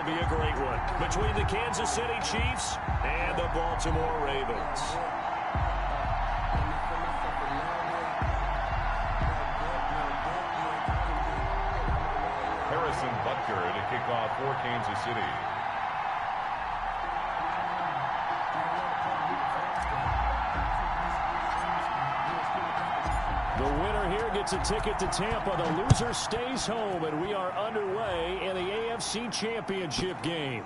be a great one between the Kansas City Chiefs and the Baltimore Ravens. Harrison Butker to kick off for Kansas City. The winner here gets a ticket to Tampa. The loser stays home, and we are underway in the AFC Championship game.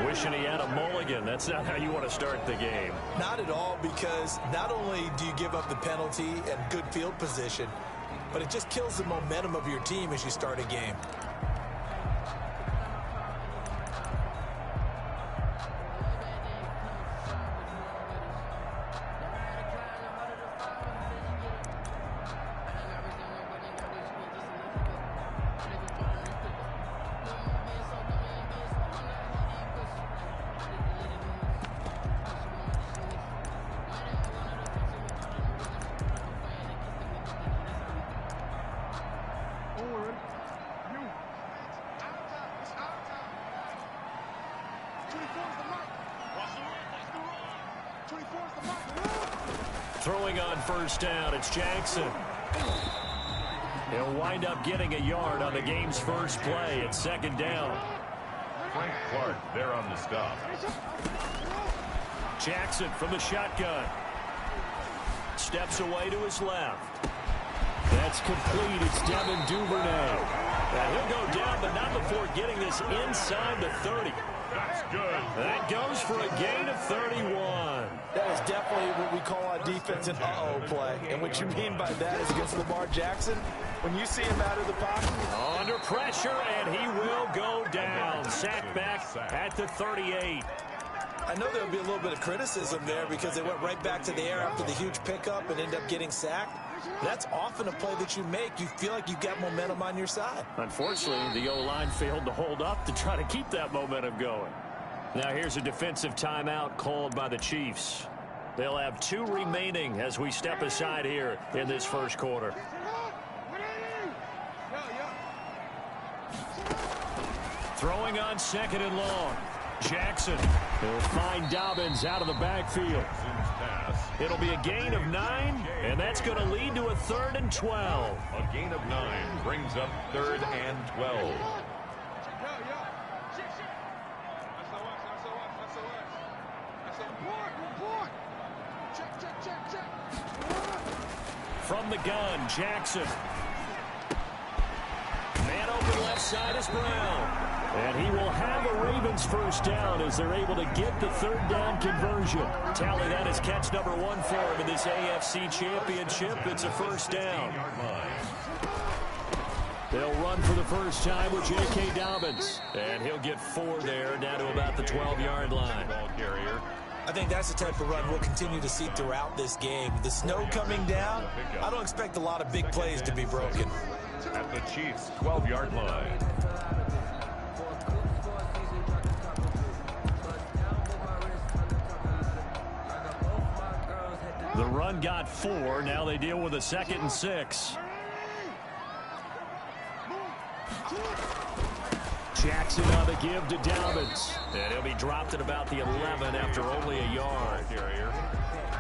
Wishing he had a mulligan. That's not how you want to start the game. Not at all, because not only do you give up the penalty and good field position, but it just kills the momentum of your team as you start a game. Throwing on first down, it's Jackson. He'll wind up getting a yard on the game's first play at second down. Frank Clark there on the stop. Jackson from the shotgun. Steps away to his left. That's complete. It's Devin Duvernay. Now he'll go down, but not before getting this inside the 30. That's good. That goes for a gain of 31. That is definitely what we call on defense an uh-oh play. And what you mean by that is against Lamar Jackson, when you see him out of the pocket. Under pressure, and he will go down. Sacked back at the 38. I know there'll be a little bit of criticism there because they went right back to the air after the huge pickup and end up getting sacked. That's often a play that you make. You feel like you've got momentum on your side. Unfortunately, the O-line failed to hold up to try to keep that momentum going. Now here's a defensive timeout called by the Chiefs. They'll have 2 remaining as we step aside here in this first quarter. Throwing on second and long. Jackson will find Dobbins out of the backfield. It'll be a gain of 9, and that's going to lead to a 3rd and 12. A gain of 9 brings up 3rd and 12. From the gun, Jackson. Man open left side is Brown. And he will have a Ravens first down as they're able to get the 3rd down conversion. Tally that as catch number 1 for him in this AFC Championship. It's a first down. They'll run for the first time with J.K. Dobbins. And he'll get 4 there, down to about the 12-yard line. Ball carrier. I think that's the type of run we'll continue to see throughout this game. The snow coming down, I don't expect a lot of big plays to be broken. At the Chiefs' 12-yard line. The run got 4. Now they deal with a 2nd and 6. Jackson on the give to Dobbins. And he'll be dropped at about the 11 after only a yard.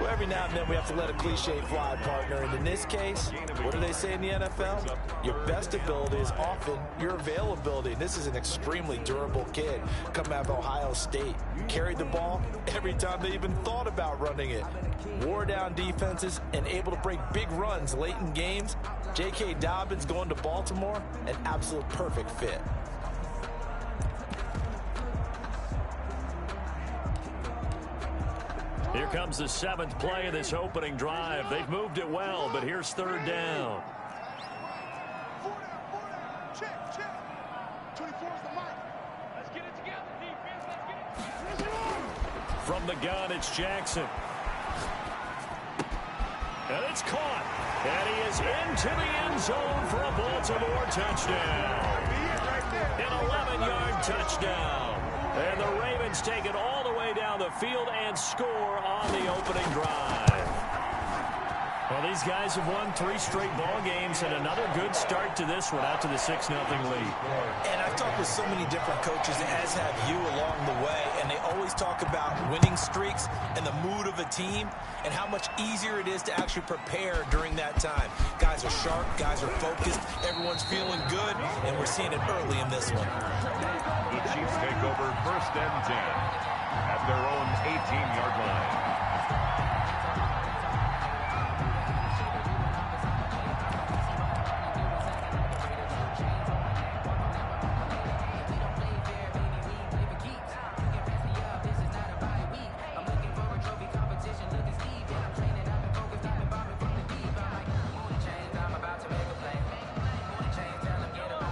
Well, every now and then we have to let a cliche fly, partner. And in this case, what do they say in the NFL? Your best ability is often your availability. And this is an extremely durable kid coming out of Ohio State. Carried the ball every time they even thought about running it. Wore down defenses and able to break big runs late in games. J.K. Dobbins going to Baltimore, an absolute perfect fit. Here comes the 7th play of this opening drive. They've moved it well, but here's 3rd down. From the gun, it's Jackson. And it's caught. And he is into the end zone for a Baltimore touchdown. An 11-yard touchdown. And the Ravens take it all the way down the field and score on the opening drive. Well, these guys have won 3 straight ball games and another good start to this one out to the 6-0 lead. And I've talked with so many different coaches, as have you along the way, and they always talk about winning streaks and the mood of a team and how much easier it is to actually prepare during that time. Guys are sharp, guys are focused, everyone's feeling good, and we're seeing it early in this one. The Chiefs take over 1st and 10 at their own 18-yard line.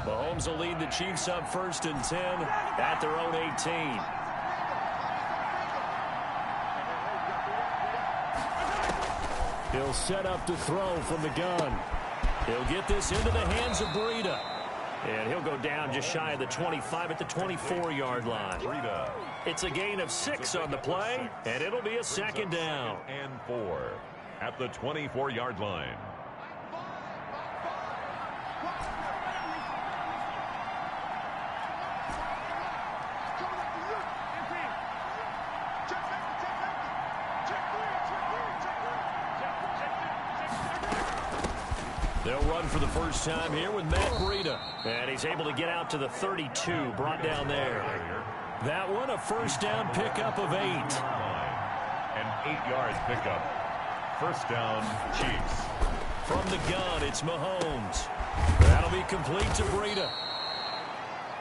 Mahomes will lead the Chiefs up 1st and 10 at their own 18. He'll set up to throw from the gun. He'll get this into the hands of Breida. And he'll go down just shy of the 25 at the 24-yard line. It's a gain of 6 on the play, and it'll be a 2nd down. And 4 at the 24-yard line. They'll run for the first time here with Matt Breida. And he's able to get out to the 32, brought down there. That one, a 1st down pickup of 8. An 8-yard pickup. 1st down, Chiefs. From the gun, it's Mahomes. That'll be complete to Breida.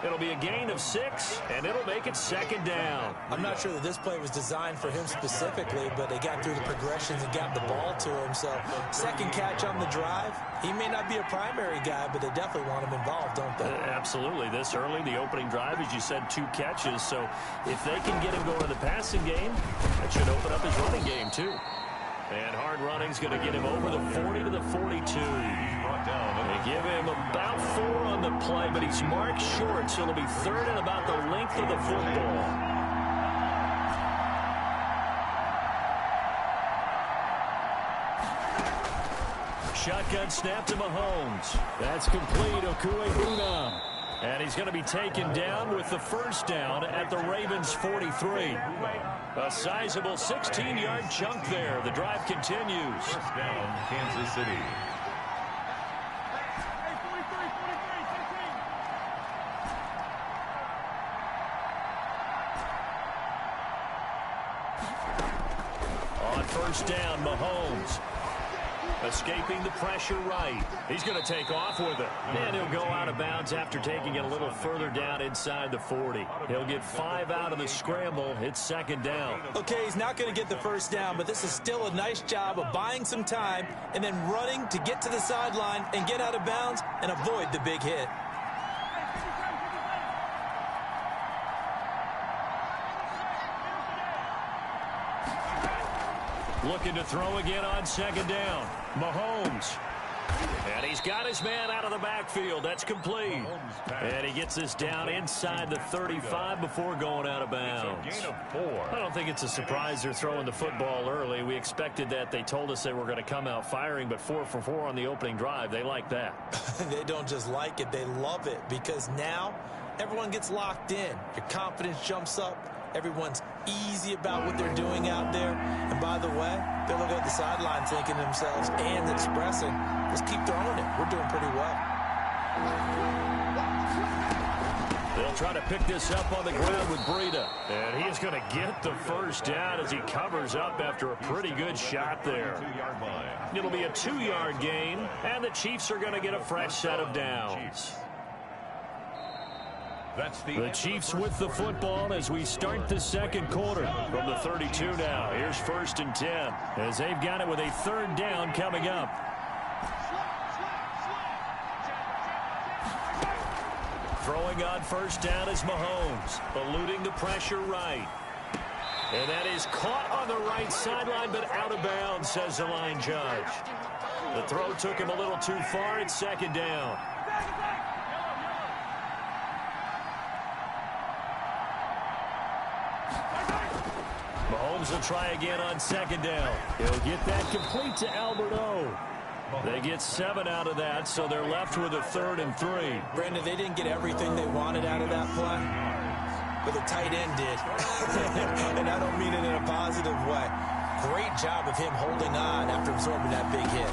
It'll be a gain of 6, and it'll make it 2nd down. I'm not sure that this play was designed for him specifically, but they got through the progressions and got the ball to him. So, 2nd catch on the drive. He may not be a primary guy, but they definitely want him involved, don't they? Absolutely. This early, the opening drive, as you said, 2 catches. So, if they can get him going in the passing game, that should open up his running game, too. And hard running's going to get him over the 40 to the 42. They give him about 4 on the play, but he's marked short, so it'll be 3rd and about the length of the football. Shotgun snap to Mahomes. That's complete. Okuegbunam. And he's going to be taken down with the 1st down at the Ravens' 43. A sizable 16-yard chunk there. The drive continues. 1st down, Kansas City. On 1st down, Mahomes. Escaping the pressure right. He's going to take off with it. And he'll go out of bounds after taking it a little further down inside the 40. He'll get 5 out of the scramble. It's 2nd down. Okay, he's not going to get the 1st down, but this is still a nice job of buying some time and then running to get to the sideline and get out of bounds and avoid the big hit. Looking to throw again on 2nd down. Mahomes. And he's got his man out of the backfield. That's complete. And he gets this down inside the 35 before going out of bounds. Gain of 4. I don't think it's a surprise they're throwing the football early. We expected that. They told us they were going to come out firing, but 4 for 4 on the opening drive. They like that. They don't just like it, they love it, because now everyone gets locked in. Your confidence jumps up. Everyone's easy about what they're doing out there. And by the way, they're looking at the sideline thinking to themselves and expressing, let's keep throwing it. We're doing pretty well. They'll try to pick this up on the ground with Breida. And he's going to get the 1st down as he covers up after a pretty good shot there. 2-yard line. It'll be a 2-yard gain, and the Chiefs are going to get a fresh set of downs. The Chiefs with the football as we start the 2nd quarter from the 32 now. Here's 1st and 10 as they've got it with a 3rd down coming up. Throwing on 1st down is Mahomes, eluding the pressure right. And that is caught on the right sideline, but out of bounds, says the line judge. The throw took him a little too far. It's 2nd down. Mahomes will try again on second down. He'll get that complete to Albert O. They get 7 out of that, so they're left with a 3rd and 3. Brandon, they didn't get everything they wanted out of that play, but the tight end did. And I don't mean it in a positive way. Great job of him holding on after absorbing that big hit.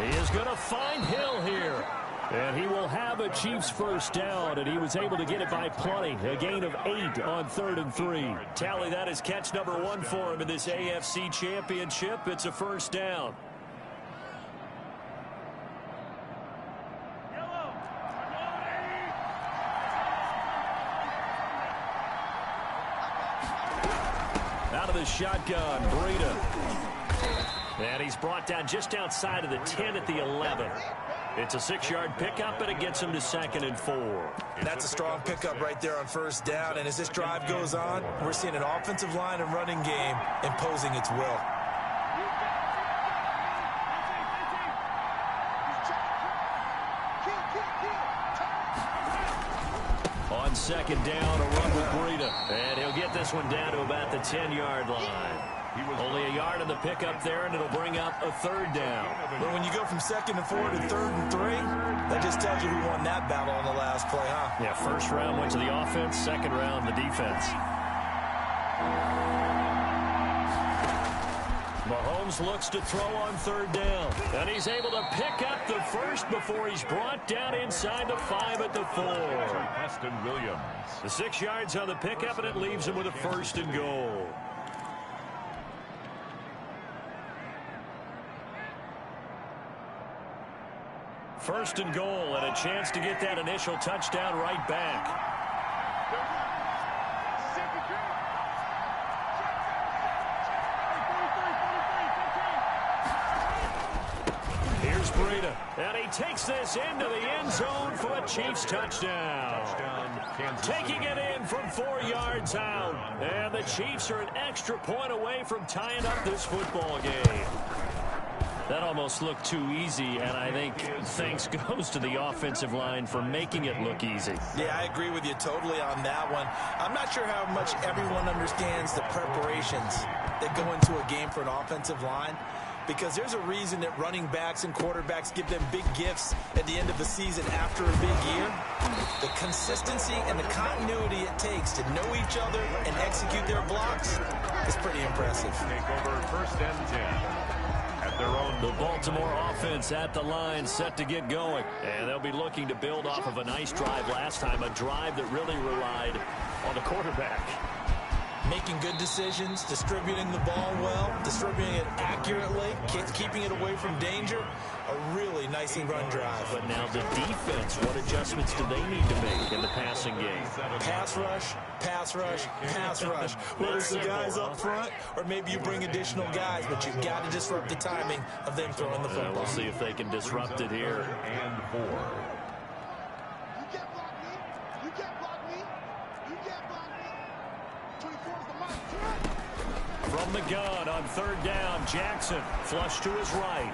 He is going to find Hill here. And he will have a Chiefs first down, and he was able to get it by plenty. A gain of 8 on 3rd and 3. Tally, that is catch number 1 for him in this AFC Championship. It's a first down. Out of the shotgun, Breida. And he's brought down just outside of the 10 at the 11. It's a 6-yard pickup, and it gets him to 2nd and 4. That's a strong pickup right there on first down. And as this drive goes on, we're seeing an offensive line and running game imposing its will. On second down, a run with Breida. And he'll get this one down to about the 10-yard line. Only a yard in the pickup there, and it'll bring up a 3rd down. But when you go from 2nd and 4 to 3rd and 3, that just tells you who won that battle on the last play, huh? Yeah, first round went to the offense, second round the defense. Mahomes looks to throw on 3rd down. And he's able to pick up the first before he's brought down inside the 5 at the 4. Preston Williams. The 6 yards on the pickup, and it leaves him with a 1st and goal. First and goal, and a chance to get that initial touchdown right back. Here's Breida, and he takes this into the end zone for a Chiefs touchdown. Taking it in from 4 yards out, and the Chiefs are an extra point away from tying up this football game. That almost looked too easy, and I think thanks goes to the offensive line for making it look easy. Yeah, I agree with you totally on that one. I'm not sure how much everyone understands the preparations that go into a game for an offensive line, because there's a reason that running backs and quarterbacks give them big gifts at the end of the season after a big year. The consistency and the continuity it takes to know each other and execute their blocks is pretty impressive. Take over 1st and 10. The Baltimore offense at the line, set to get going. And they'll be looking to build off of a nice drive last time, a drive that really relied on the quarterback. Making good decisions, distributing the ball well, distributing it accurately, keeping it away from danger. A really nicely run drive. But now the defense, what adjustments do they need to make in the passing game? Pass rush, pass rush, pass rush. Whether it's the guys up front or maybe you bring additional guys, but you've got to disrupt the timing of them throwing the football. We'll see if they can disrupt it here. And 4. You can't block me. You can't block me. You can't block me. 24 is the mark. From the gun on 3rd down, Jackson flush to his right.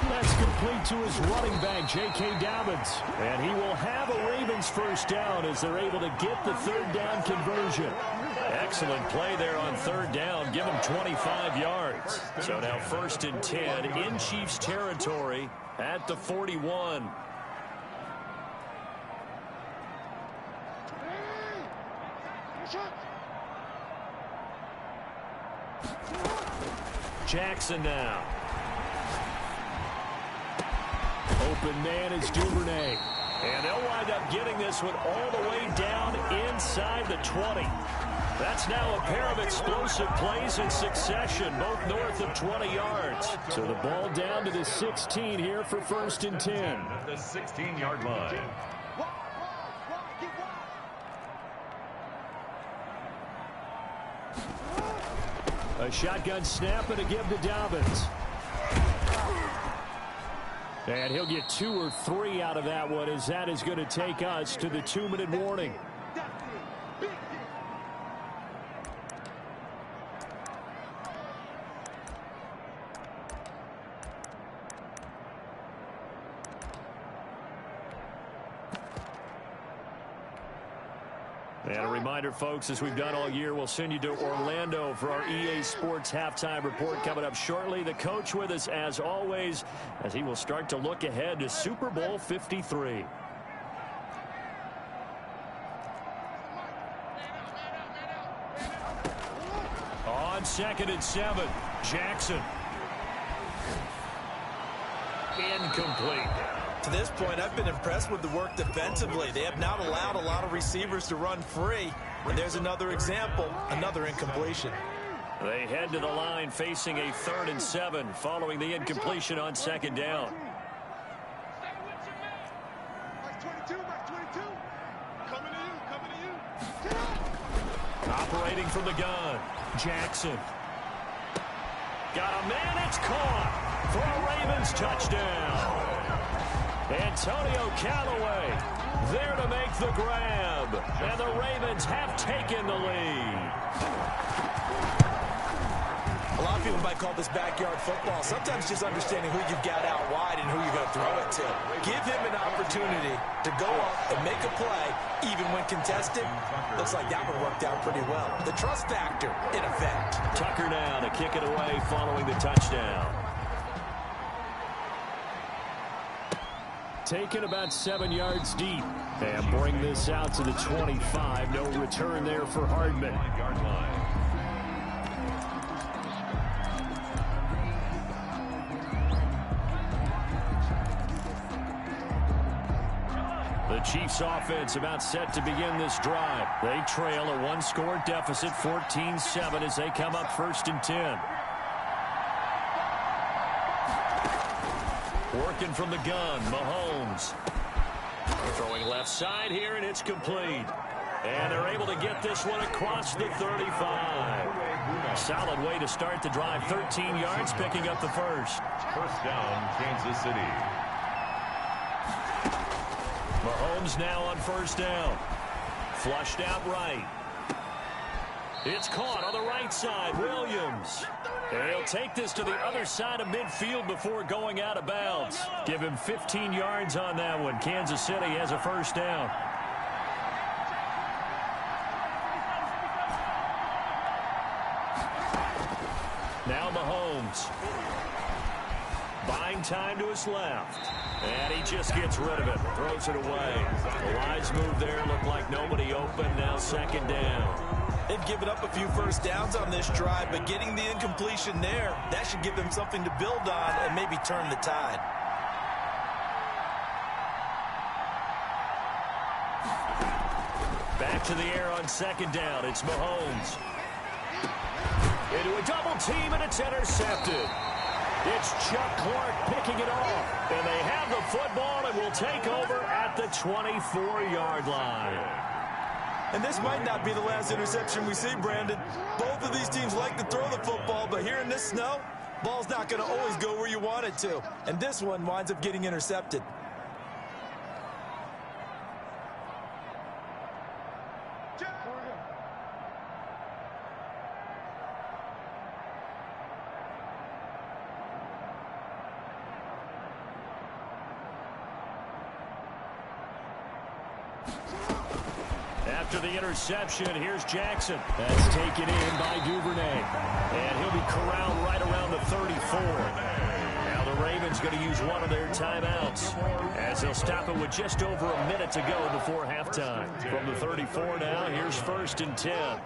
That's complete to his running back, J.K. Dobbins. And he will have a Ravens first down as they're able to get the 3rd down conversion. Excellent play there on 3rd down. Give him 25 yards. So now 1st and 10 in Chiefs territory at the 41. Jackson now. Open man is Duvernay. And they'll wind up getting this one all the way down inside the 20. That's now a pair of explosive plays in succession, both north of 20 yards. So the ball down to the 16 here for 1st and 10. At the 16-yard line. A shotgun snap and a give to Dobbins. And he'll get 2 or 3 out of that one, as that is going to take us to the 2-minute warning. And a reminder, folks, as we've done all year, we'll send you to Orlando for our EA Sports halftime report coming up shortly. The coach with us, as always, as he will start to look ahead to Super Bowl 53. On 2nd and 7, Jackson. Incomplete. To this point, I've been impressed with the work defensively. They have not allowed a lot of receivers to run free. And there's another example, another incompletion. They head to the line facing a 3rd and 7 following the incompletion on 2nd down. Operating from the gun, Jackson. Got a man, it's caught for a Ravens touchdown. Antonio Callaway there to make the grab, and the Ravens have taken the lead. A lot of people might call this backyard football. Sometimes just understanding who you've got out wide and who you're going to throw it to. Give him an opportunity to go up and make a play, even when contested. Looks like that one worked out pretty well. The trust factor, in effect. Tucker now to kick it away following the touchdown. Taken about 7 yards deep. And bring this out to the 25. No return there for Hardman. The Chiefs offense about set to begin this drive. They trail a 1-score deficit, 14-7, as they come up 1st and 10. Working from the gun, Mahomes. Throwing left side here, and it's complete. And they're able to get this one across the 35. Solid way to start the drive. 13 yards, picking up the first. First down, Kansas City. Mahomes now on 1st down. Flushed out right. It's caught on the right side. Williams. And he'll take this to the other side of midfield before going out of bounds. Give him 15 yards on that one. Kansas City has a 1st down. Now Mahomes. Buying time to his left. And he just gets rid of it. Throws it away. The wise move there. Looked like nobody open. Now 2nd down. They've given up a few 1st downs on this drive, but getting the incompletion there, that should give them something to build on and maybe turn the tide. Back to the air on 2nd down. It's Mahomes. Into a double team, and it's intercepted. It's Chuck Clark picking it off. And they have the football and will take over at the 24-yard line. And this might not be the last interception we see, Brandon. Both of these teams like to throw the football, but here in this snow, ball's not going to always go where you want it to. And this one winds up getting intercepted. After the interception, here's Jackson. That's taken in by Duvernay. And he'll be corralled right around the 34. Now the Ravens going to use one of their timeouts, as they'll stop it with just over a minute to go before halftime. From the 34 now, here's 1st and 10.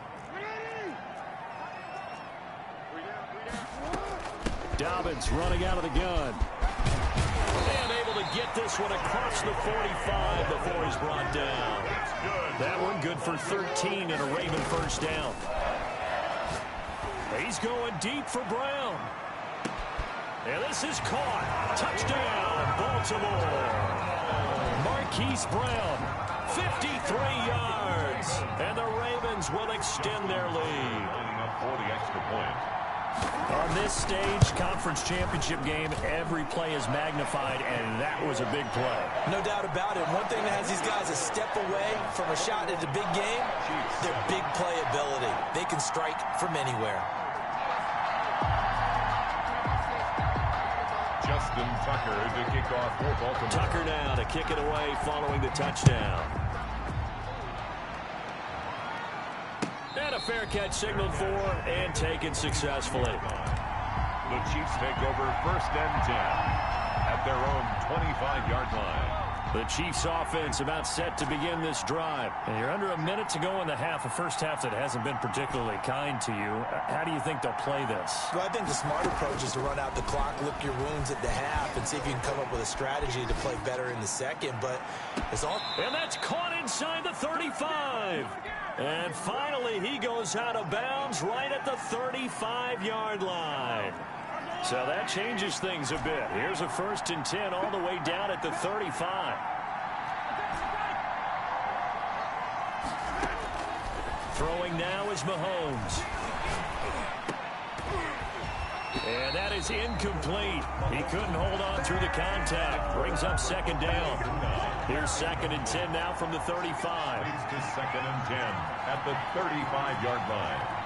Dobbins running out of the gun. And able to get this one across the 45 before he's brought down. That one good for 13 and a Raven 1st down. He's going deep for Brown. And this is caught. Touchdown, Baltimore. Marquise Brown, 53 yards. And the Ravens will extend their lead. Lining up for the extra point. On this stage, conference championship game, every play is magnified, and that was a big play. No doubt about it. One thing that has these guys a step away from a shot at a big game, their big play ability. They can strike from anywhere. Justin Tucker to kick off for Baltimore. Tucker now to kick it away following the touchdown. And a fair catch signaled for and taken successfully. The Chiefs take over 1st and 10 at their own 25-yard line. The Chiefs offense about set to begin this drive. And you're under a minute to go in the half, a first half that hasn't been particularly kind to you. How do you think they'll play this? Well, I think the smart approach is to run out the clock, lick your wounds at the half, and see if you can come up with a strategy to play better in the second. But it's all... And that's caught inside the 35. And finally, he goes out of bounds right at the 35-yard line. So that changes things a bit. Here's a 1st and 10 all the way down at the 35. Throwing now is Mahomes. And that is incomplete. He couldn't hold on through the contact. Brings up 2nd down. Here's 2nd and 10 now from the 35. Leads to 2nd and 10 at the 35-yard line.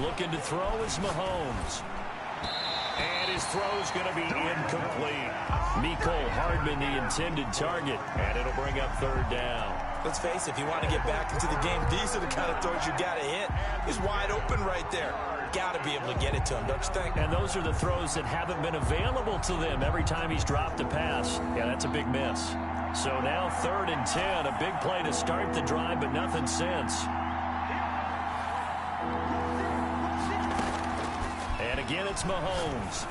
Looking to throw is Mahomes. And his throw's going to be incomplete. Mecole Hardman, the intended target. And it'll bring up 3rd down. Let's face it, if you want to get back into the game, these are the kind of throws you got to hit. He's wide open right there. Got to be able to get it to him, don't you think? And those are the throws that haven't been available to them every time he's dropped a pass. Yeah, that's a big miss. So now 3rd and 10, a big play to start the drive, but nothing since. And again, it's Mahomes.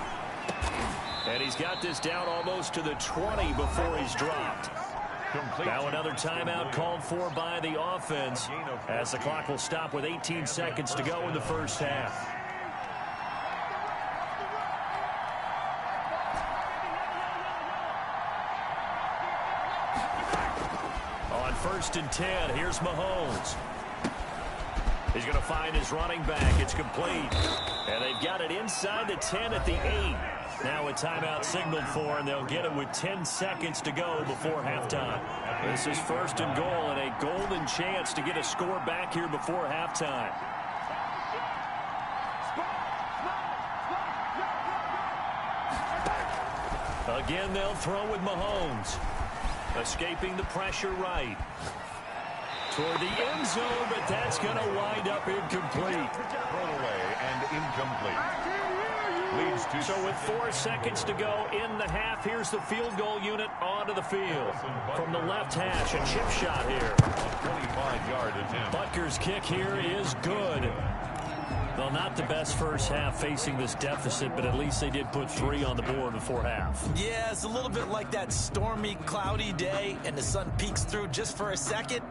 And he's got this down almost to the 20 before he's dropped. Now another timeout called for by the offense as the clock will stop with 18 seconds to go in the first half. On 1st and 10, here's Mahomes. He's going to find his running back. It's complete. And they've got it inside the 10 at the 8. Now a timeout signaled for, and they'll get it with 10 seconds to go before halftime. This is 1st and goal and a golden chance to get a score back here before halftime. Again, they'll throw with Mahomes. Escaping the pressure right. Toward the end zone, but that's going to wind up incomplete. Thrown away and incomplete. Leads to... So with 4 seconds to go in the half, here's the field goal unit onto the field. From the left hash, a chip shot here. 25-yard attempt. Butker's kick here is good. Well, not the best first half facing this deficit, but at least they did put 3 on the board before half. Yeah, it's a little bit like that stormy, cloudy day, and the sun peeks through just for a second.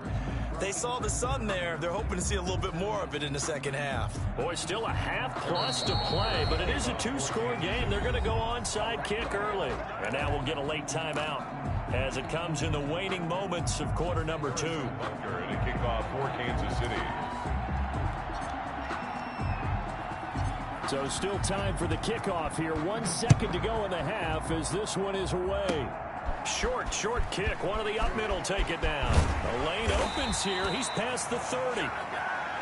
They saw the sun there. They're hoping to see a little bit more of it in the second half. Boy, still a half plus to play, but it is a 2-score game. They're going to go onside kick early. And now we'll get a late timeout as it comes in the waning moments of quarter number 2. Butker to kick off for Kansas City. So still time for the kickoff here. 1 second to go in the half as this one is away. Short kick. One of the up middle take it down. The lane opens here. He's past the 30.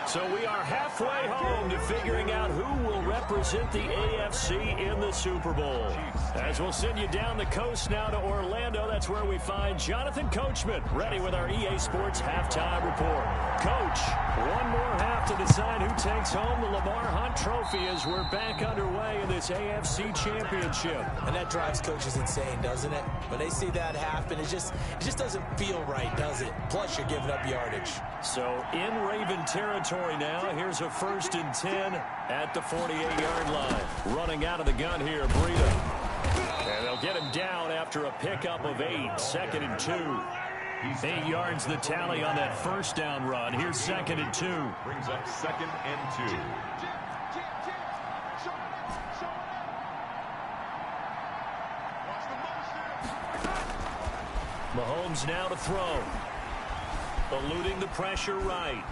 So we are halfway home to figuring out who will represent the AFC in the Super Bowl. As we'll send you down the coast now to Orlando, that's where we find Jonathan Coachman ready with our EA Sports halftime report. Coach, one more half to decide who takes home the Lamar Hunt Trophy as we're back underway in this AFC Championship. And that drives coaches insane, doesn't it? When they see that happen, it just doesn't feel right, does it? Plus, you're giving up yardage. So in Raven territory now, here's a 1st and 10 at the 48-yard line. Running out of the gun here, Breida. And they'll get him down after a pickup of 8. 2nd and 2. 8 yards the tally on that first down run. Here's 2nd and 2. Brings up 2nd and 2. Mahomes now to throw. Eluding the pressure right.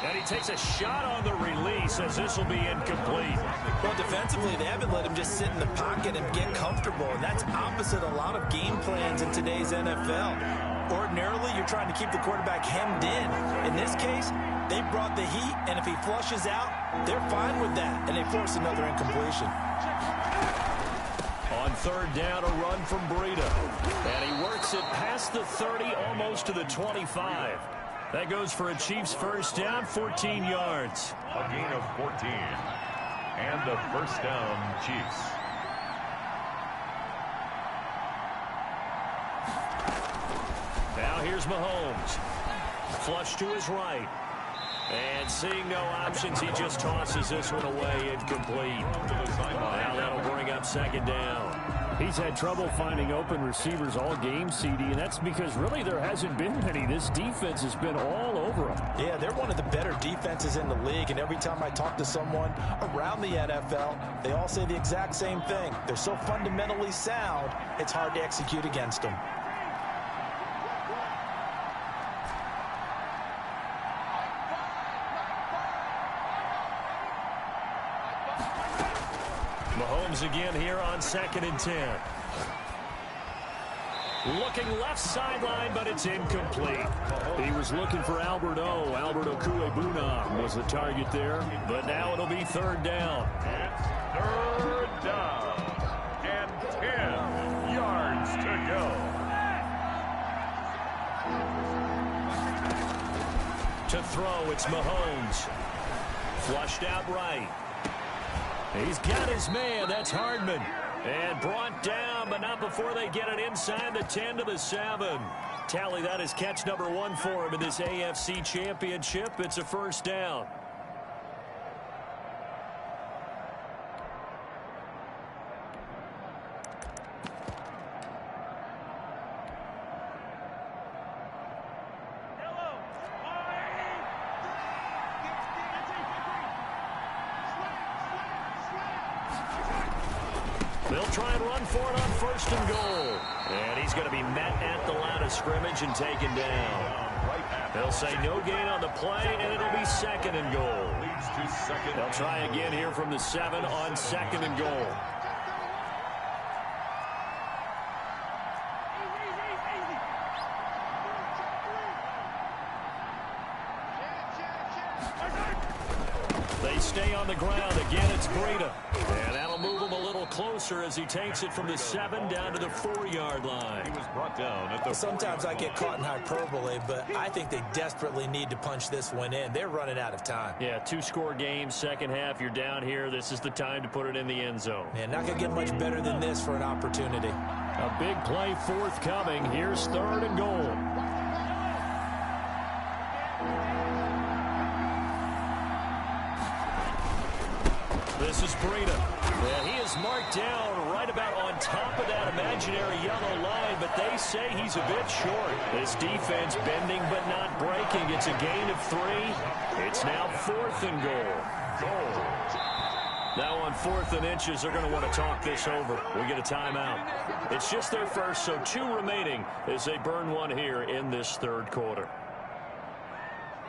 And he takes a shot on the release as this will be incomplete. Well, defensively, they haven't let him just sit in the pocket and get comfortable, and that's opposite a lot of game plans in today's NFL. Ordinarily, you're trying to keep the quarterback hemmed in. In this case, they brought the heat, and if he flushes out, they're fine with that, and they force another incompletion. On third down, a run from Breida. And he works it past the 30, almost to the 25. That goes for a Chiefs first down, 14 yards. A gain of 14. And a first down, Chiefs. Now here's Mahomes. Flush to his right. And seeing no options, he just tosses this one away, incomplete. Now that'll bring up second down. He's had trouble finding open receivers all game, CD, and that's because really there hasn't been many. This defense has been all over him. Yeah, they're one of the better defenses in the league, and every time I talk to someone around the NFL, they all say the exact same thing. They're so fundamentally sound, it's hard to execute against them. Mahomes again here on 2nd and 10. Looking left sideline, but it's incomplete. He was looking for Albert O. Albert Okwuegbunam was the target there. But now it'll be third down. It's third down. And 10 yards to go. To throw, it's Mahomes. Flushed out right. He's got his man. That's Hardman. And brought down, but not before they get it inside the 10 to the 7. Tally that is catch number 1 for him in this AFC Championship. It's a first down. They'll try and run for it on 1st and goal. And he's going to be met at the line of scrimmage and taken down. They'll say no gain on the play, and it'll be 2nd and goal. They'll try again here from the 7 on 2nd and goal. They stay on the ground. Again, it's Breida. And that'll move him a little closer as he takes it from the 7 down to the 4-yard line. He was brought down at the Sometimes I get caught in hyperbole, but I think they desperately need to punch this one in. They're running out of time. Yeah, 2-score game, second half, you're down here. This is the time to put it in the end zone. And not going to get much better than this for an opportunity. A big play forthcoming. Here's 3rd and goal. This is Breida. And he is marked down right about on top of that imaginary yellow line, but they say he's a bit short. This defense bending but not breaking. It's a gain of 3. It's now 4th and goal. Now on 4th and inches, they're going to want to talk this over. We get a timeout. It's just their first, so 2 remaining as they burn one here in this 3rd quarter.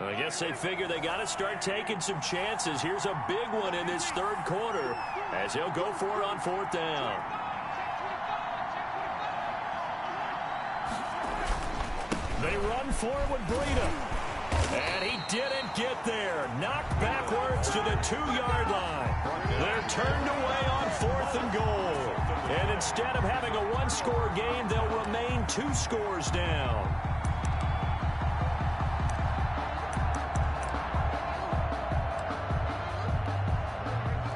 I guess they figure they got to start taking some chances. Here's a big one in this 3rd quarter as he'll go for it on 4th down. They run for it with Breida. And he didn't get there. Knocked backwards to the 2-yard line. They're turned away on 4th and goal. And instead of having a 1-score game, they'll remain 2 scores down.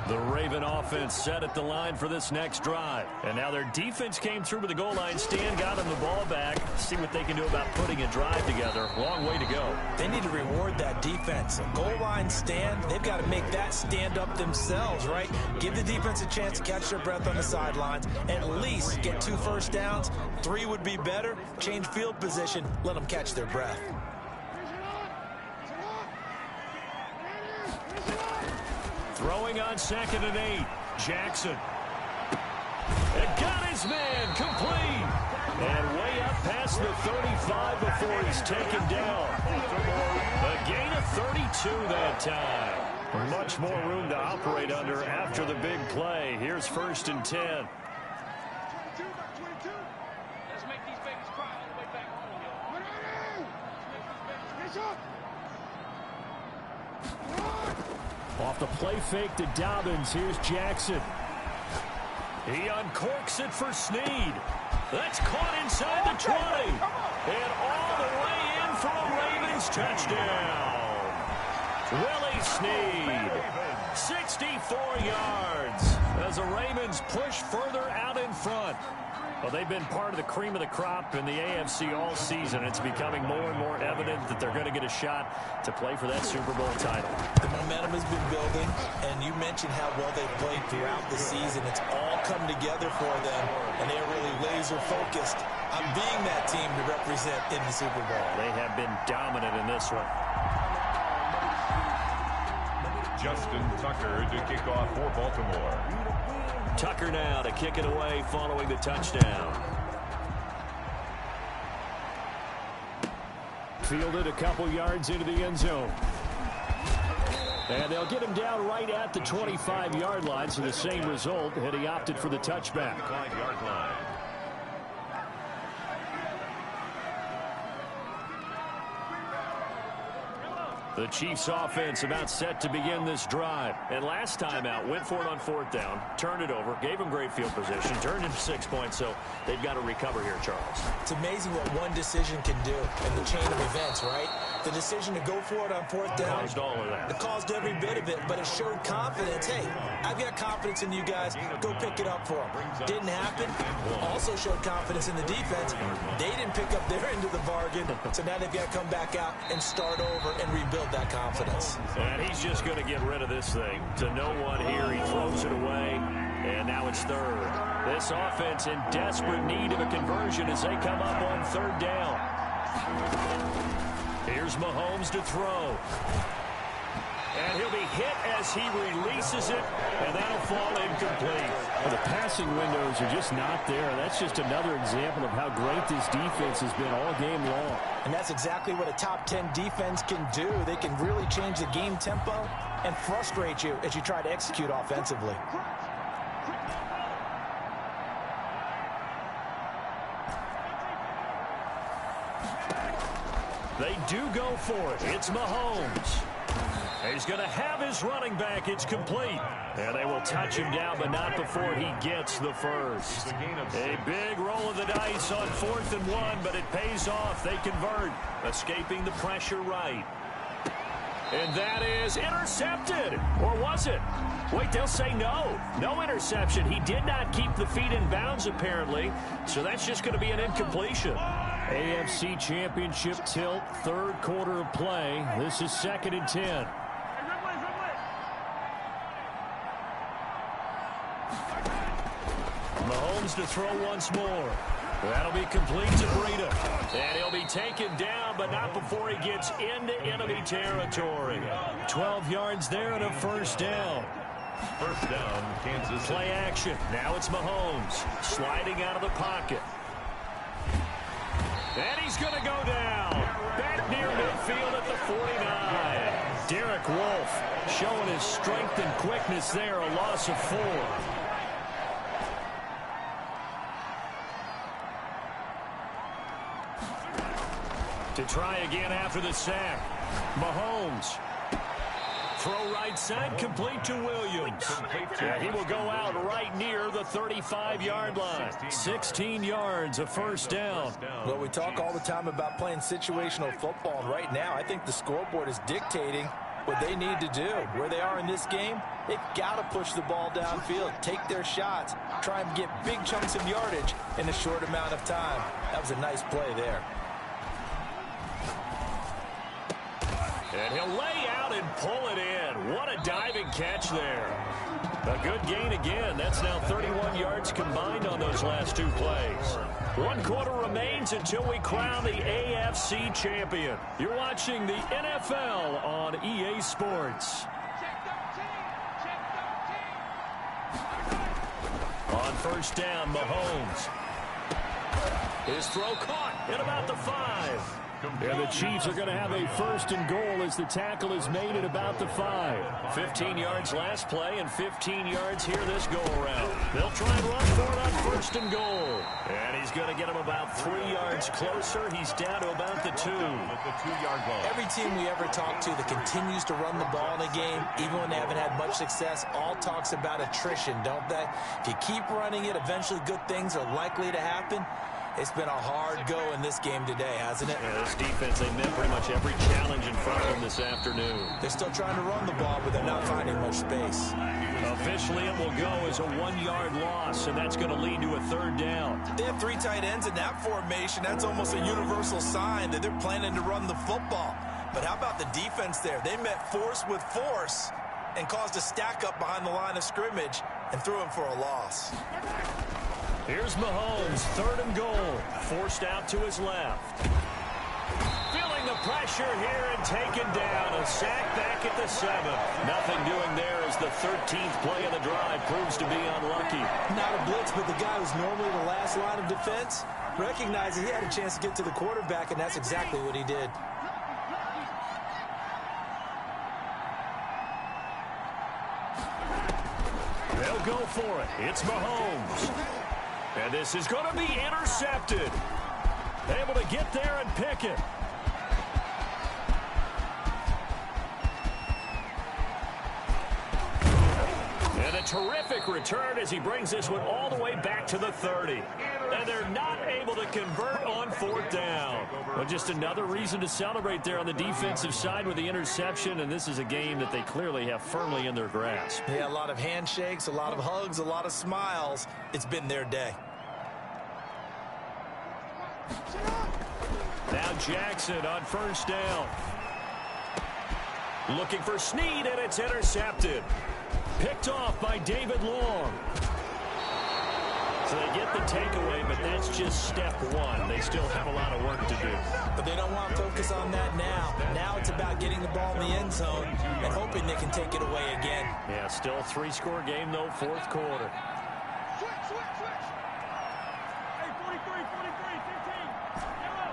The Raven offense set at the line for this next drive. And now their defense came through with the goal line stand, got them the ball back. See what they can do about putting a drive together. Long way to go. They need to reward that defense. A goal line stand, they've got to make that stand up themselves, right? Give the defense a chance to catch their breath on the sidelines. At least get 2 first downs. 3 would be better. Change field position. Let them catch their breath. Throwing on 2nd and 8. Jackson. And got his man complete. And way up past the 35 before he's taken down. A gain of 32 that time. Much more room to operate under after the big play. Here's 1st and 10. Let's make these babies cry all the way back home, yo. Off the play fake to Dobbins. Here's Jackson. He uncorks it for Snead. That's caught inside the 20. And all the way in for a Ravens touchdown. Willie Snead, 64 yards as the Ravens push further out in front. Well, they've been part of the cream of the crop in the AFC all season. It's becoming more and more evident that they're going to get a shot to play for that Super Bowl title. The momentum has been building, and you mentioned how well they've played throughout the season. It's all come together for them, and they're really laser-focused on being that team to represent in the Super Bowl. They have been dominant in this one. Justin Tucker to kick off for Baltimore. Tucker now to kick it away following the touchdown. Fielded a couple yards into the end zone. And they'll get him down right at the 25-yard line, so the same result, and he opted for the touchback. 5-yard line. The Chiefs offense about set to begin this drive. And last time out, went for it on 4th down, turned it over, gave them great field position, turned into 6 points, so they've got to recover here, Charles. It's amazing what one decision can do in the chain of events, right? The decision to go for it on 4th down. Caused all of that. It caused every bit of it, but it showed confidence. Hey, I've got confidence in you guys. Go pick it up for them. Didn't happen. Also showed confidence in the defense. They didn't pick up their end of the bargain, so now they've got to come back out and start over and rebuild that confidence. And he's just going to get rid of this thing. To no one here, he throws it away, and now it's 3rd. This offense in desperate need of a conversion as they come up on 3rd down. Here's Mahomes to throw. And he'll be hit as he releases it, and that'll fall incomplete. Well, the passing windows are just not there. That's just another example of how great this defense has been all game long. And that's exactly what a top 10 defense can do. They can really change the game tempo and frustrate you as you try to execute offensively. They do go for it. It's Mahomes. He's going to have his running back. It's complete. And they will touch him down, but not before he gets the first. A big roll of the dice on 4th and 1, but it pays off. They convert, escaping the pressure right. And that is intercepted. Or was it? Wait, they'll say no. No interception. He did not keep the feet in bounds, apparently. So that's just going to be an incompletion. AFC Championship tilt, 3rd quarter of play. This is 2nd and 10. Mahomes to throw once more. That'll be complete to Breida. And he'll be taken down, but not before he gets into enemy territory. 12 yards there and a 1st down. 1st down, Kansas City. Play action. Now it's Mahomes sliding out of the pocket. And he's going to go down. Back near midfield at the 49. Derek Wolfe showing his strength and quickness there. A loss of 4. To try again after the sack. Mahomes. Throw right side, complete to Williams. Yeah, he will go out right near the 35-yard line. 16 yards, a 1st down. Well, we talk all the time about playing situational football, and right now I think the scoreboard is dictating what they need to do. Where they are in this game, they've got to push the ball downfield, take their shots, try and get big chunks of yardage in a short amount of time. That was a nice play there. And he'll lay out and pull it in. What a diving catch there. A good gain again. That's now 31 yards combined on those last 2 plays. 1 quarter remains until we crown the AFC champion. You're watching the NFL on EA Sports. On 1st down, Mahomes. His throw caught at about the 5. And the Chiefs are going to have a 1st and goal as the tackle is made at about the 5. 15 yards last play and 15 yards here this go-around. They'll try and run for it on 1st and goal. And he's going to get him about 3 yards closer. He's down to about the 2. At the 2-yard line. Every team we ever talk to that continues to run the ball in a game, even when they haven't had much success, all talks about attrition, don't they? If you keep running it, eventually good things are likely to happen. It's been a hard go in this game today, hasn't it? Yeah, this defense, they met pretty much every challenge in front of them this afternoon. They're still trying to run the ball, but they're not finding much space. Officially, it will go as a 1-yard loss, and that's going to lead to a 3rd down. They have 3 tight ends in that formation. That's almost a universal sign that they're planning to run the football. But how about the defense there? They met force with force and caused a stack up behind the line of scrimmage and threw him for a loss. Here's Mahomes, 3rd and goal, forced out to his left. Feeling the pressure here and taken down. A sack back at the 7. Nothing doing there as the 13th play of the drive proves to be unlucky. Not a blitz, but the guy who's normally the last line of defense recognized that he had a chance to get to the quarterback, and that's exactly what he did. They'll go for it. It's Mahomes. And this is going to be intercepted. Able to get there and pick it. And a terrific return as he brings this one all the way back to the 30. And they're not able to convert on 4th down. Well, just another reason to celebrate there on the defensive side with the interception, and this is a game that they clearly have firmly in their grasp. Yeah, a lot of handshakes, a lot of hugs, a lot of smiles. It's been their day. Now Jackson on 1st down. Looking for Snead, and it's intercepted. Picked off by David Long. So they get the takeaway, but that's just step 1. They still have a lot of work to do. But they don't want to focus on that now. Now it's about getting the ball in the end zone and hoping they can take it away again. Yeah, still a 3-score game, though, 4th quarter. Switch. Hey, 43, 15. Yellow.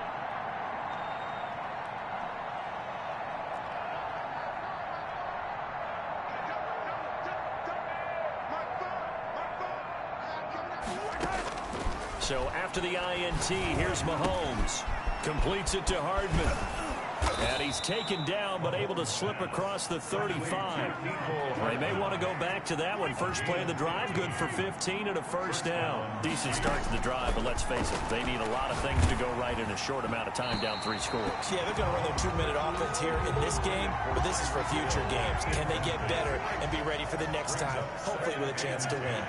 So after the INT, here's Mahomes. Completes it to Hardman. And he's taken down, but able to slip across the 35. They may want to go back to that one. First play of the drive, good for 15 and a 1st down. Decent start to the drive, but let's face it, they need a lot of things to go right in a short amount of time, down 3 scores. Yeah, they're going to run their 2-minute offense here in this game, but this is for future games. Can they get better and be ready for the next time, hopefully with a chance to win?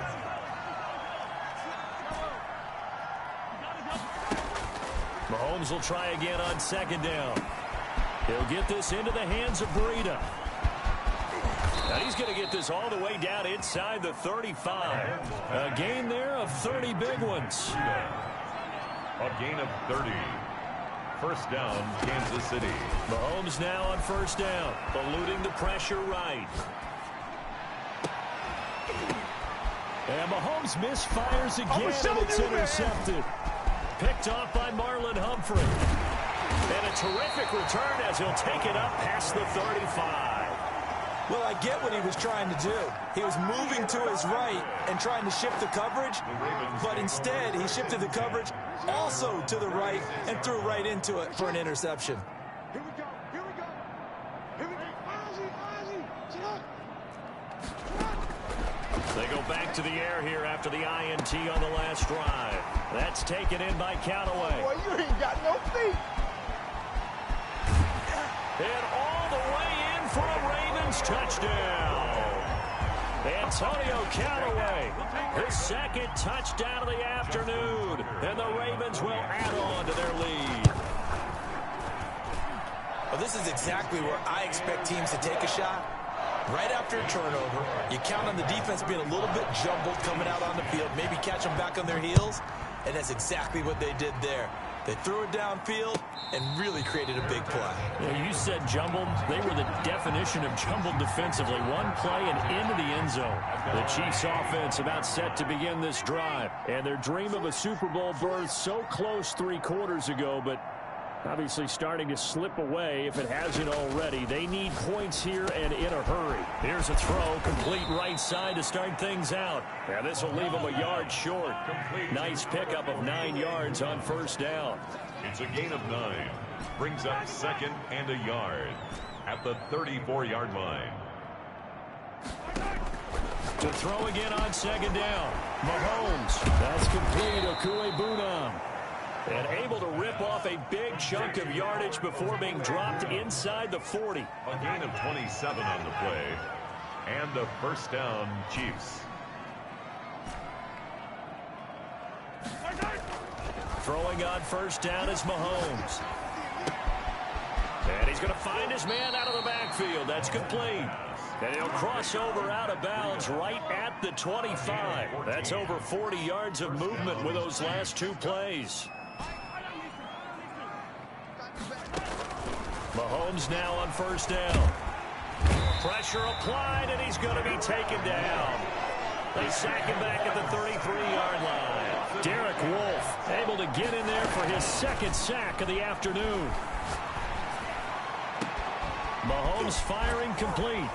Mahomes will try again on 2nd down. He'll get this into the hands of Breida. Now he's going to get this all the way down inside the 35. A gain there of 30 big ones. A gain of 30. 1st down, Kansas City. Mahomes now on 1st down, eluding the pressure right. And Mahomes misfires again, and it's intercepted. Picked off by Marlon Humphrey. And a terrific return as he'll take it up past the 35. Well, I get what he was trying to do. He was moving to his right and trying to shift the coverage, but instead he shifted the coverage also to the right and threw right into it for an interception. Here we go. Ozzie, sit up. They go back to the air here after the INT on the last drive. That's taken in by Callaway. Boy, you ain't got no feet. And all the way in for a Ravens touchdown. Antonio Callaway, his 2nd touchdown of the afternoon. And the Ravens will add on to their lead. Well, this is exactly where I expect teams to take a shot. Right after a turnover, you count on the defense being a little bit jumbled coming out on the field, maybe catch them back on their heels, and that's exactly what they did there. They threw it downfield and really created a big play. Yeah, you said jumbled. They were the definition of jumbled defensively. One play and into the end zone. The Chiefs offense about set to begin this drive. And their dream of a Super Bowl berth so close 3 quarters ago, but Obviously starting to slip away if it hasn't already. They need points here and in a hurry. Here's a throw, complete right side to start things out. And this will leave them a yard short. Nice pickup of 9 yards on first down. It's a gain of 9. Brings up 2nd and a yard at the 34-yard line. To throw again on 2nd down. Mahomes. That's complete. Okuegbunam. And able to rip off a big chunk of yardage before being dropped inside the 40. A gain of 27 on the play. And a first down, Chiefs. Throwing on first down is Mahomes. And he's going to find his man out of the backfield. That's complete. And he'll cross over out of bounds right at the 25. That's over 40 yards of movement with those last 2 plays. Mahomes now on first down. Pressure applied, and he's going to be taken down. They sack him back at the 33-yard line. Derek Wolfe able to get in there for his 2nd sack of the afternoon. Mahomes firing complete.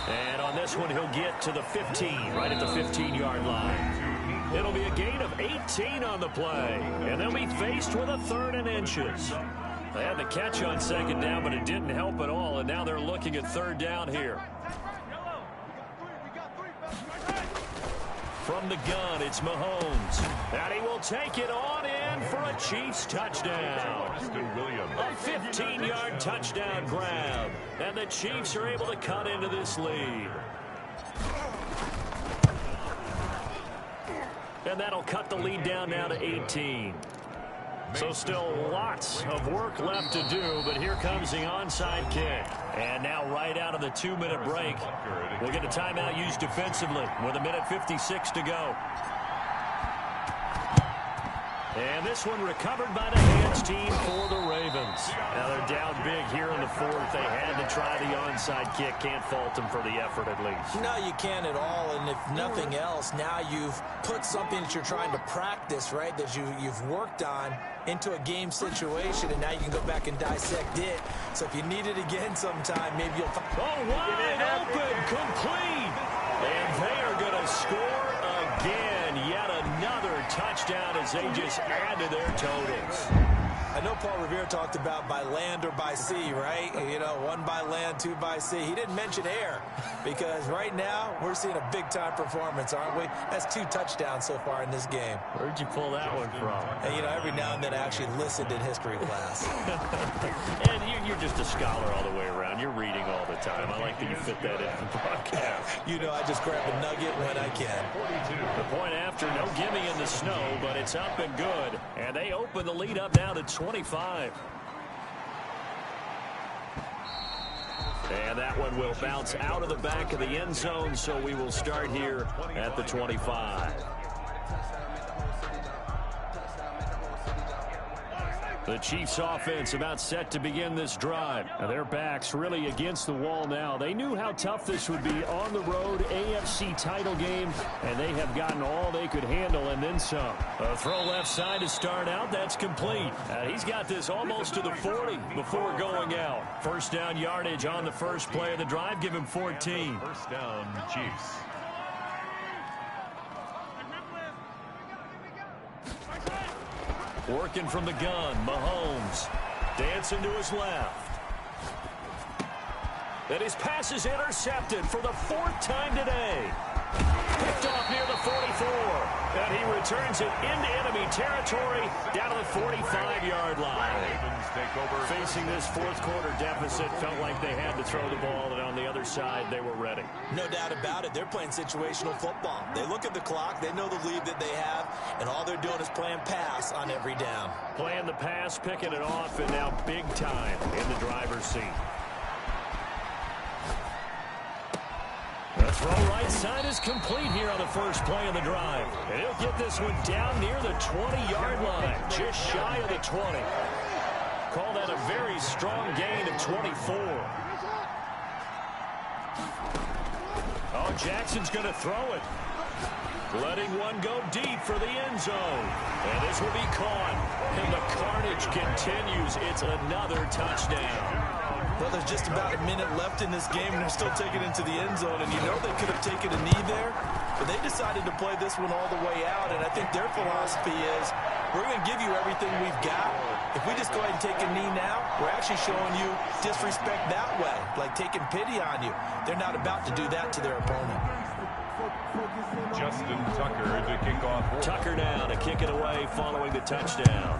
And on this one, he'll get to the 15, right at the 15-yard line. It'll be a gain of 18 on the play, and they'll be faced with a 3rd and inches. They had the catch on 2nd down, but it didn't help at all, and now they're looking at 3rd down here. From the gun, it's Mahomes. And he will take it on in for a Chiefs touchdown. A 15-yard touchdown grab. And the Chiefs are able to cut into this lead. And that'll cut the lead down now to 18. So still lots of work left to do, but here comes the onside kick. And now right out of the 2-minute break, we'll get a timeout used defensively with 1:56 to go. And this one recovered by the hands team for the Ravens. Now they're down big here in the 4th. They had to try the onside kick. Can't fault them for the effort at least. No, you can't at all. And if nothing else, now you've put something that you're trying to practice, right, that you've worked on into a game situation, and now you can go back and dissect it. So if you need it again sometime, maybe you'll find... Oh, wide open, complete. And they are going to score again. Yet another touchdown as they just add to their totals. I know Paul Revere talked about by land or by sea, right? You know, 1 by land, 2 by sea. He didn't mention air because right now we're seeing a big-time performance, aren't we? That's 2 touchdowns so far in this game. Where'd you pull that one from? And, you know, every now and then I actually listened in history class. And you're just a scholar all the way around. You're reading all the time. I like that you fit that in the broadcast. You know, I just grab a nugget when I can. The point after, no gimme in the snow, but it's up and good. And they open the lead up now to 25. And that one will bounce out of the back of the end zone, so we will start here at the 25. The Chiefs offense about set to begin this drive. Now their backs really against the wall now. They knew how tough this would be on the road, AFC title game, and they have gotten all they could handle and then some. A throw left side to start out. That's complete. He's got this almost to the 40 before going out. First down yardage on the first play of the drive. Give him 14. First down, Chiefs. Working from the gun, Mahomes dancing to his left. And his pass is intercepted for the 4th time today. Picked off near the 44. And he returns it into enemy territory down to the 45-yard line. Facing this 4th quarter deficit, felt like they had to throw the ball, and on the other side, they were ready. No doubt about it. They're playing situational football. They look at the clock. They know the lead that they have, and all they're doing is playing pass on every down. Playing the pass, picking it off, and now big time in the driver's seat. The throw right side is complete here on the first play of the drive. And he'll get this one down near the 20-yard line, just shy of the 20. Call that a very strong gain of 24. Oh, Jackson's going to throw it. letting one go deep for the end zone. And this will be caught. And the carnage continues. It's another touchdown. Well, there's just about a minute left in this game, and they're still taking it into the end zone. And you know they could have taken a knee there, but they decided to play this one all the way out. And I think their philosophy is, we're going to give you everything we've got. If we just go ahead and take a knee now, we're actually showing you disrespect that way, like taking pity on you. They're not about to do that to their opponent. Justin Tucker to kick off. Tucker now to kick it away following the touchdown.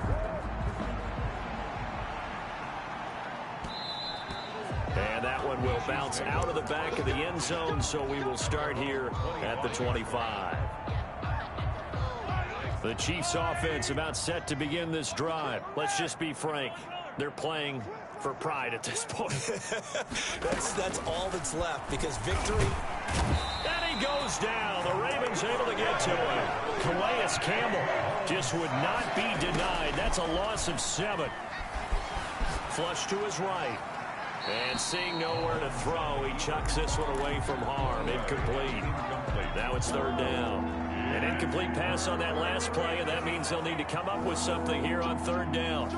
And that one will bounce out of the back of the end zone, so we will start here at the 25. The Chiefs offense about set to begin this drive. Let's just be frank. They're playing for pride at this point. That's all that's left, because victory. And he goes down. The Ravens able to get to him. Calais Campbell just would not be denied. That's a loss of 7. Flush to his right. And seeing nowhere to throw, he chucks this one away from harm. Incomplete. Now it's 3rd down. An incomplete pass on that last play, and that means they'll need to come up with something here on 3rd down.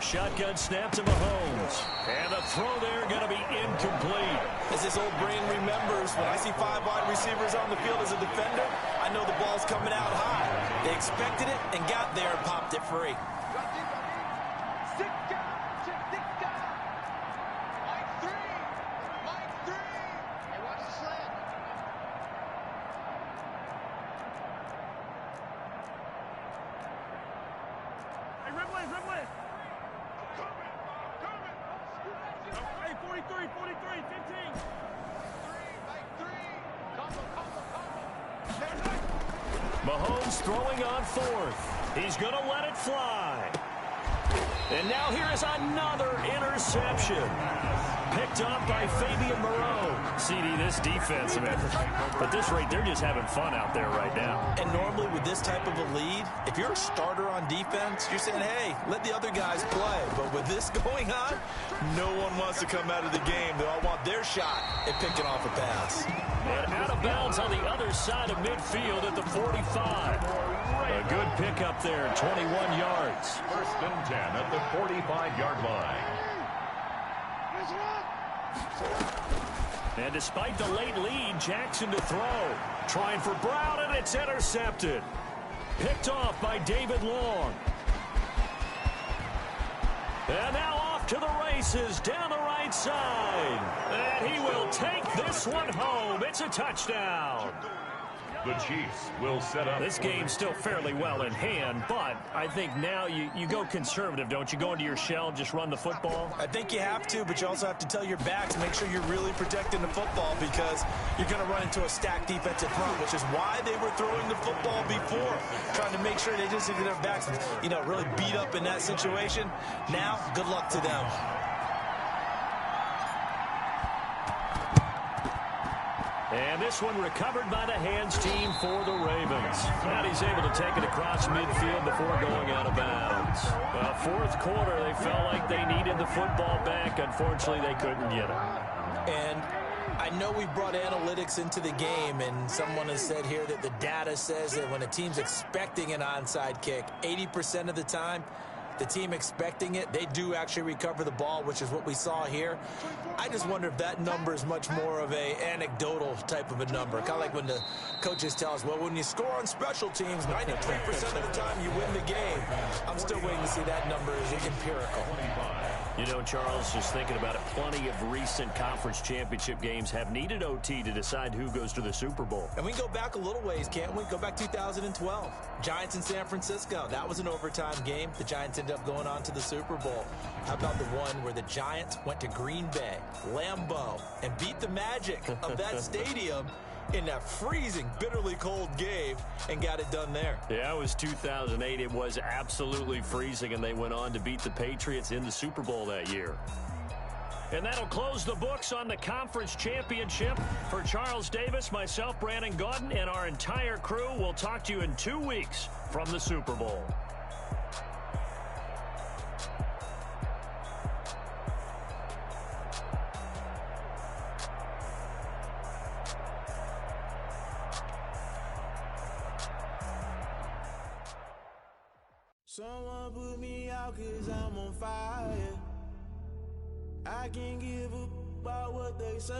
Shotgun snap to Mahomes. And the throw there going to be incomplete. As this old brain remembers, when I see 5 wide receivers on the field as a defender, I know the ball's coming out high. They expected it and got there and popped it free. Mahomes throwing on 4th. He's going to let it fly. And now here is another interception. Picked up by Fabian Moreau. CD, this defense, man, at this rate, they're just having fun out there right now. And normally with this type of a lead, if you're a starter on defense, you're saying, hey, let the other guys play. But with this going on, no one wants to come out of the game. They all want their shot at picking off a pass. And out of bounds on the other side of midfield at the 45. A good pickup there, 21 yards. 1st and 10 at the 45-yard line. And despite the late lead, Jackson to throw. Trying for Brown, and it's intercepted. Picked off by David Long. And now off to the races down the right side. And he will take this one home. It's a touchdown. The Chiefs will set up. This game's still fairly well in hand, but I think now you go conservative, don't you? Go into your shell, just run the football? I think you have to, but you also have to tell your backs, make sure you're really protecting the football, because you're going to run into a stacked defensive front, which is why they were throwing the football before, trying to make sure they just get their backs, really beat up in that situation. Now, good luck to them. And this one recovered by the hands team for the Ravens. And he's able to take it across midfield before going out of bounds. Well, 4th quarter, they felt like they needed the football back. Unfortunately, they couldn't get it. And I know we brought analytics into the game, and someone has said here that the data says that when a team's expecting an onside kick, 80% of the time, the team expecting it, they do actually recover the ball, which is what we saw here. I just wonder if that number is much more of a anecdotal type of a number. Kind of like when the coaches tell us, well, when you score on special teams, 93% of the time you win the game. I'm still waiting to see that number is empirical. You know, Charles, just thinking about it, plenty of recent conference championship games have needed OT to decide who goes to the Super Bowl. And we can go back a little ways, can't we? Go back 2012. Giants in San Francisco. That was an overtime game. The Giants ended up going on to the Super Bowl. How about the one where the Giants went to Green Bay, Lambeau, and beat the magic of that stadium in that freezing, bitterly cold game and got it done there. Yeah, it was 2008. It was absolutely freezing, and they went on to beat the Patriots in the Super Bowl that year. And that'll close the books on the conference championship. For Charles Davis, myself, Brandon Gaudin, and our entire crew, we'll talk to you in 2 weeks from the Super Bowl. Someone put me out 'cause I'm on fire. I can't give up about what they say.